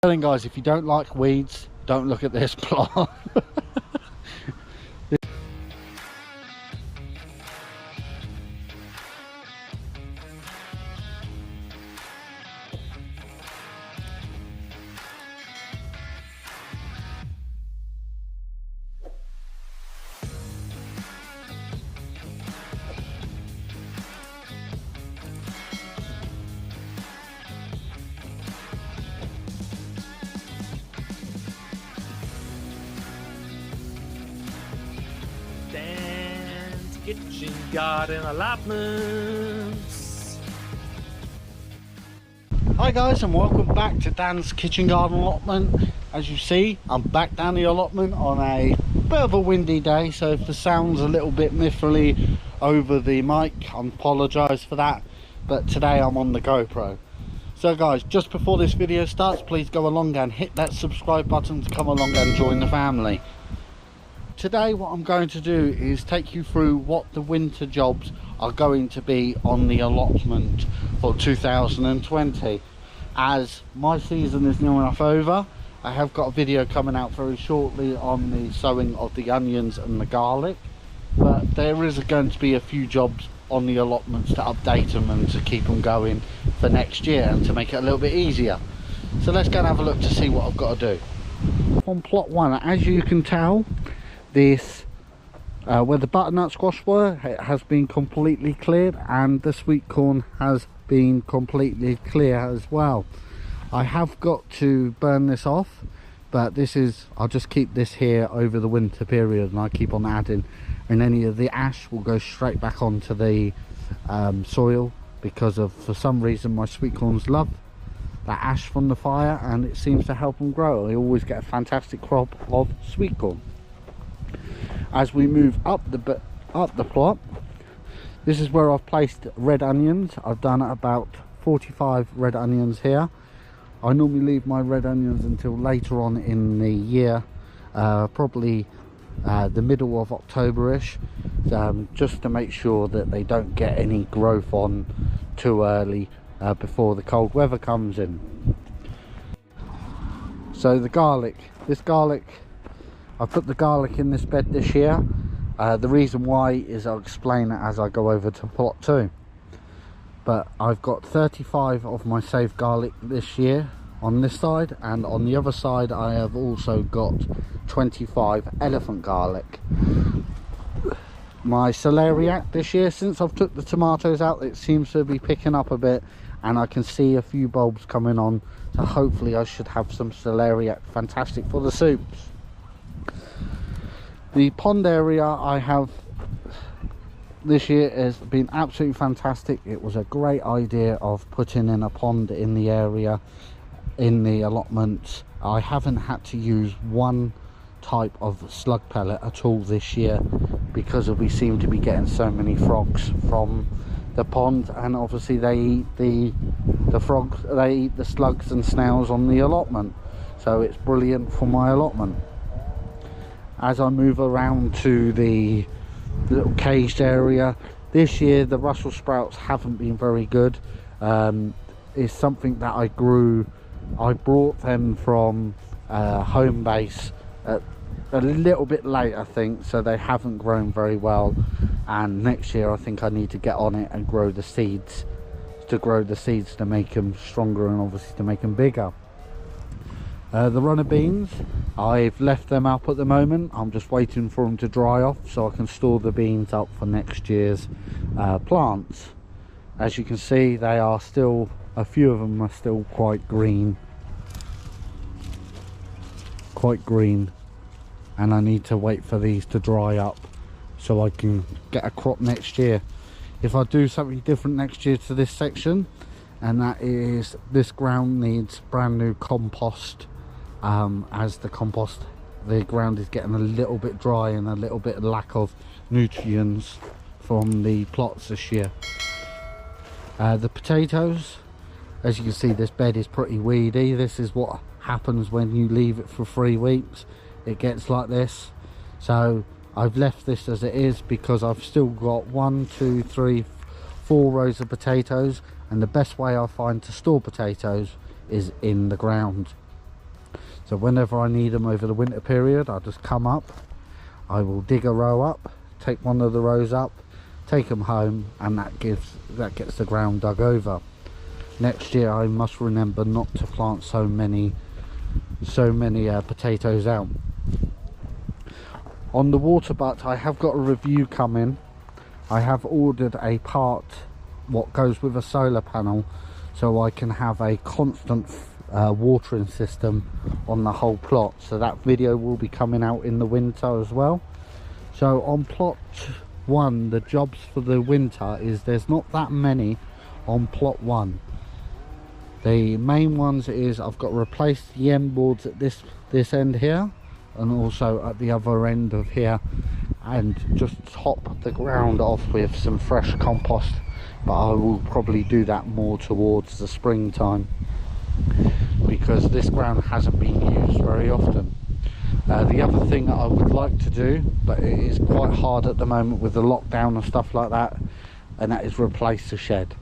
Telling guys, if you don't like weeds, don't look at this plot. Dan's Kitchen Garden Allotments. Hi guys, and welcome back to Dan's Kitchen Garden Allotment. As you see, I'm back down the allotment on a bit of a windy day, so if the sound's a little bit miffly over the mic, I apologise for that, but today I'm on the GoPro. So guys, just before this video starts, please go along and hit that subscribe button to come along and join the family. Today what I'm going to do is take you through what the winter jobs are going to be on the allotment for 2020. As my season is near enough over, I have got a video coming out very shortly on the sowing of the onions and the garlic, but there is going to be a few jobs on the allotments to update them and to keep them going for next year and to make it a little bit easier. So let's go and have a look to see what I've got to do. On plot 1, as you can tell, this where the butternut squash were, it has been completely cleared, and the sweet corn has been completely clear as well. I have got to burn this off, but this is, I'll just keep this here over the winter period, and I keep on adding, and any of the ash will go straight back onto the soil, because of, for some reason, my sweet corns love that ash from the fire, and it seems to help them grow. I always get a fantastic crop of sweet corn. As we move up the plot, this is where I've placed red onions. I've done about 45 red onions here. I normally leave my red onions until later on in the year, probably the middle of October-ish, just to make sure that they don't get any growth on too early before the cold weather comes in. So the garlic, I put the garlic in this bed this year. The reason why is I'll explain it as I go over to plot 2. But I've got 35 of my saved garlic this year on this side, and on the other side I have also got 25 elephant garlic. My celeriac this year, since I've took the tomatoes out, it seems to be picking up a bit, and I can see a few bulbs coming on, so hopefully I should have some celeriac, fantastic for the soups. The pond area I have this year has been absolutely fantastic. It was a great idea of putting in a pond in the area, in the allotments. I haven't had to use one type of slug pellet at all this year, because we seem to be getting so many frogs from the pond, and obviously they eat the frogs, they eat the slugs and snails on the allotment, so it's brilliant for my allotment. As I move around to the little caged area, this year the Brussels sprouts haven't been very good. It's something that I grew, I brought them from home base a little bit late, I think, so they haven't grown very well, and next year I think I need to get on it and grow the seeds, to make them stronger and obviously to make them bigger. The runner beans, I've left them up at the moment. I'm just waiting for them to dry off so I can store the beans up for next year's plants. As you can see, they are still, a few of them are still quite green, and I need to wait for these to dry up so I can get a crop next year. If I do something different next year to this section, and that is, this ground needs brand new compost, as the ground is getting a little bit dry and a little bit of lack of nutrients from the plots this year. The potatoes, as you can see, this bed is pretty weedy. This is what happens when you leave it for 3 weeks. It gets like this, so I've left this as it is because I've still got 1, 2, 3, 4 rows of potatoes, and the best way I find to store potatoes is in the ground. So whenever I need them over the winter period, I just come up, I will dig a row up, take one of the rows up, take them home, and that gets the ground dug over. Next year I must remember not to plant so many potatoes out. On the water butt, I have got a review coming. I have ordered a part what goes with a solar panel, so I can have a constant watering system on the whole plot. So that video will be coming out in the winter as well. So on plot 1, the jobs for the winter is there's not that many on plot 1. The main ones is I've got to replace the end boards at this end here, and also at the other end of here, and just top the ground off with some fresh compost, but I will probably do that more towards the springtime because this ground hasn't been used very often. The other thing that I would like to do, but it is quite hard at the moment with the lockdown and stuff like that, and that is replace the shed.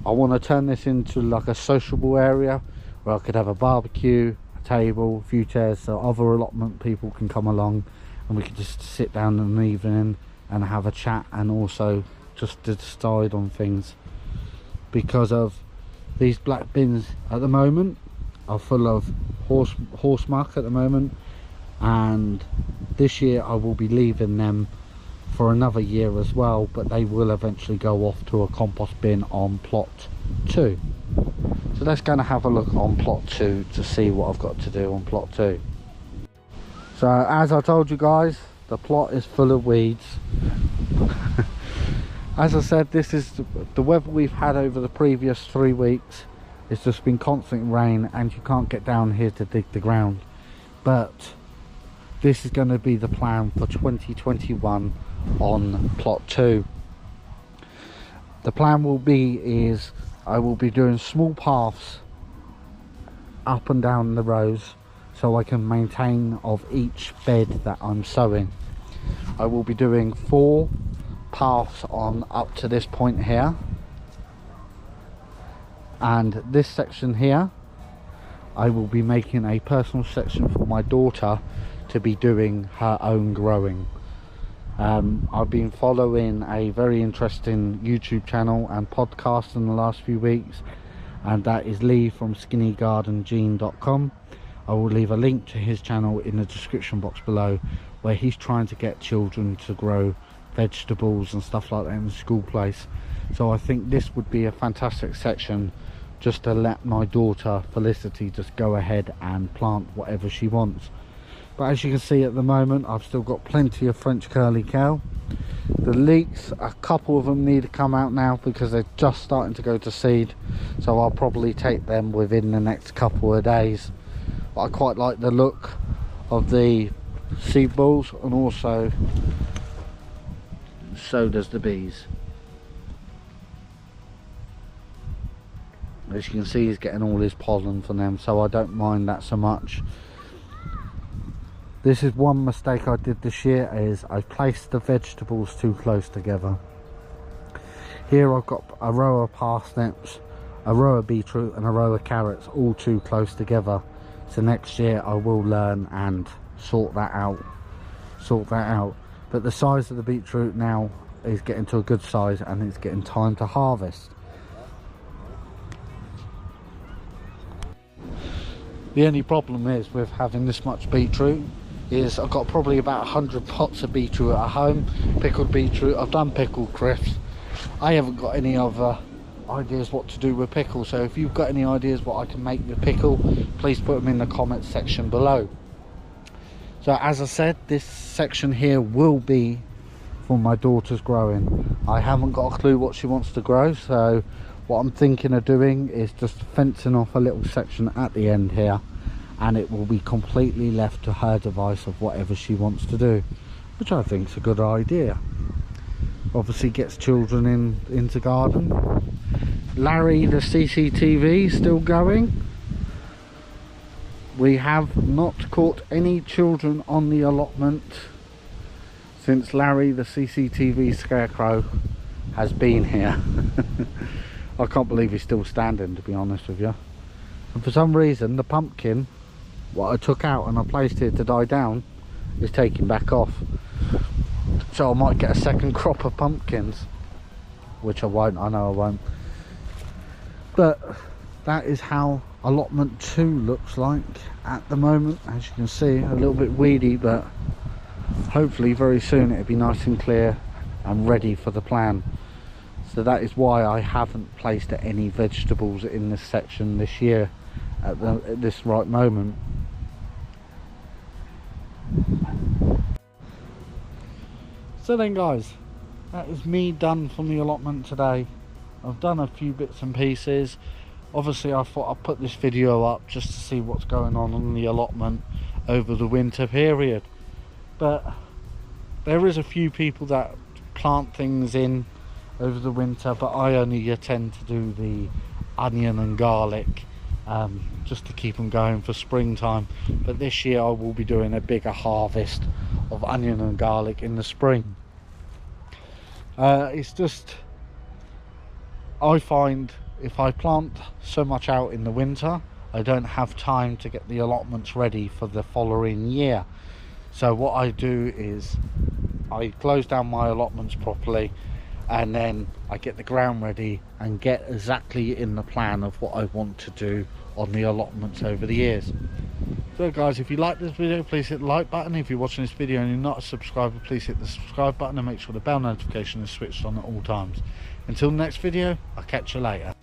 I want to turn this into like a sociable area where I could have a barbecue, a table, a few chairs, so other allotment people can come along and we could just sit down in the evening and have a chat, and also just decide on things. Because of these black bins at the moment are full of horse muck at the moment, and this year I will be leaving them for another year as well, but they will eventually go off to a compost bin on plot 2. So let's go and have a look on plot 2 to see what I've got to do on plot 2. So as I told you guys, the plot is full of weeds. As I said, this is the weather we've had over the previous 3 weeks. It's just been constant rain and you can't get down here to dig the ground. But this is going to be the plan for 2021 on plot 2. The plan will be is I will be doing small paths up and down the rows so I can maintain of each bed that I'm sowing. I will be doing 4 paths on up to this point here, and this section here I will be making a personal section for my daughter to be doing her own growing. I've been following a very interesting YouTube channel and podcast in the last few weeks, and that is Lee from skinnygardenGene.com. I will leave a link to his channel in the description box below, where he's trying to get children to grow vegetables and stuff like that in the school place. So I think this would be a fantastic section just to let my daughter Felicity just go ahead and plant whatever she wants. But as you can see at the moment, I've still got plenty of French curly cow. The leeks, a couple of them need to come out now because they're just starting to go to seed, so I'll probably take them within the next couple of days. But I quite like the look of the seed balls, and also so does the bees. As you can see, he's getting all his pollen from them, so I don't mind that so much. This is one mistake I did this year, is I placed the vegetables too close together. Here I've got a row of parsnips, a row of beetroot and a row of carrots all too close together. So next year I will learn and sort that out. But the size of the beetroot now is getting to a good size, and it's getting time to harvest. The only problem is with having this much beetroot is I've got probably about 100 pots of beetroot at home, pickled beetroot. I've done pickled crisps. I haven't got any other ideas what to do with pickle, so if you've got any ideas what I can make with pickle, please put them in the comments section below. So as I said, this section here will be for my daughter's growing. I haven't got a clue what she wants to grow, so what I'm thinking of doing is just fencing off a little section at the end here, and it will be completely left to her device of whatever she wants to do, which I think is a good idea. Obviously gets children into garden. Larry the CCTV still going. We have not caught any children on the allotment since Larry the CCTV scarecrow has been here. I can't believe he's still standing, to be honest with you. And for some reason the pumpkin what I took out and I placed here to die down is taking back off. So I might get a second crop of pumpkins, which I won't, I know I won't. But that is how allotment 2 looks like at the moment. As you can see, a little bit weedy, but hopefully very soon it'll be nice and clear and ready for the plan. So that is why I haven't placed any vegetables in this section this year at this right moment. So then guys, that is me done from the allotment today. I've done a few bits and pieces. Obviously I thought I'd put this video up just to see what's going on the allotment over the winter period. But there is a few people that plant things in over the winter, but I only tend to do the onion and garlic just to keep them going for springtime. But this year I will be doing a bigger harvest of onion and garlic in the spring. It's just, I find if I plant so much out in the winter, I don't have time to get the allotments ready for the following year. So what I do is I close down my allotments properly, and then I get the ground ready and get exactly in the plan of what I want to do on the allotments over the years. So guys, if you like this video, please hit the like button. If you're watching this video and you're not a subscriber, please hit the subscribe button and make sure the bell notification is switched on at all times. Until the next video, I'll catch you later.